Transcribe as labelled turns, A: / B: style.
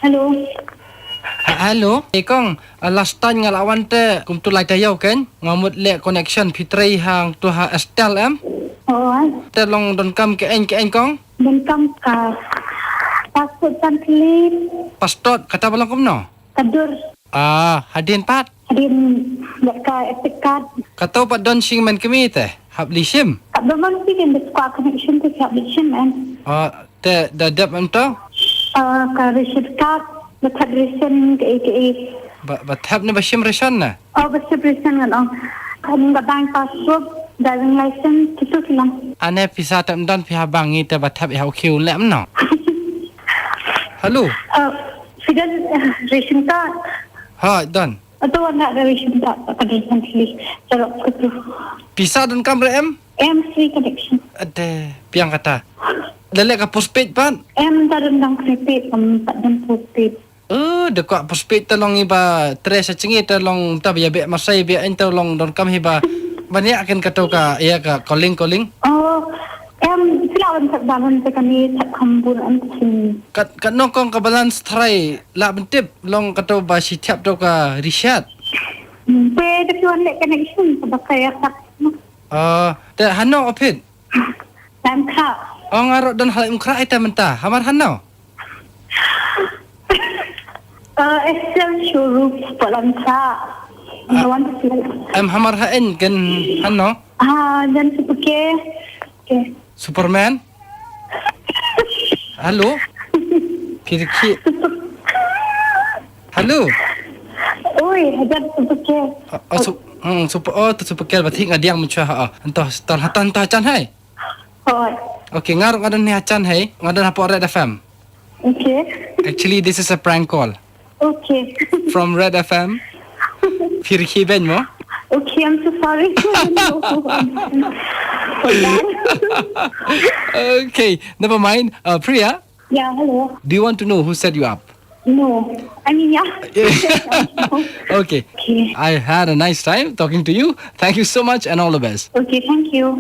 A: Hello.
B: Hello, Kong. Last time ngalawan te kum tu lai tayau kan? Ngamut le connection pitrai hang tu ha Estel em.
A: Oh,
B: Te long don kam ke en kong.
A: bên trong cả passport tan clean,
B: Pastot kata balong kum no.
A: kadur,
B: Hadin pat.
A: hadin mereka epic card.
B: Kata pat don sing men kemi te. Hab li sim.
A: Tak berman sih kan squad connection tu siap mission man.
B: Te dadap em to.
A: Ka receipt card, letak recent ke.
B: Bathap ne basim reson na.
A: Bersih recent kan oh. Kamu nggak bank password, driving license itu silang.
B: Ane pisa tam don pi habangi te bathap ya kiu lem no. Halo.
A: Sudah recent card.
B: Don.
A: Atau anak ada recent card tak ada recently. Cerok itu.
B: Pisa don kam re em.
A: M3 connection.
B: Ade, piang kata. Lelek ka postpaid pan.
A: M tak rendang prepaid, tak dan postpaid.
B: Dekat postpaid tolong iba tres cengi tolong ta biya be masai biya ento long don kam hiba. Banyak kan kata ka ya ka calling.
A: M silawan tak balon sekali tak kambun antin.
B: Kat nongkong ka balance try la bentip long kata ba si tiap to ka Rishad.
A: Be the one like connection sebagai tak.
B: Te hano opit.
A: Dan kak.
B: Ngarok dan hal imkra ita mentah. Hamar hano.
A: Excel showroom polanca. Lawan tu.
B: Hamar hain kan hano.
A: Dan sebagai
B: Superman. Halo. Pirki. Halo.
A: Oi, hajar sebagai.
B: Tu superkel batik ngadiang mencua entah setal hatan chan hai. Okay, ngarok ngadan ni acan hai, ngadan apa Red FM.
A: Okay.
B: Actually this is a prank call
A: Okay.
B: from Red FM. Pirki ben mo.
A: Okay, I'm so sorry.
B: Okay, never mind. Priya,
A: Yeah, hello.
B: do you want to know who set you up?
A: No. I mean, yeah.
B: Okay. I had a nice time talking to you. Thank you so much and all the best.
A: Okay, thank you.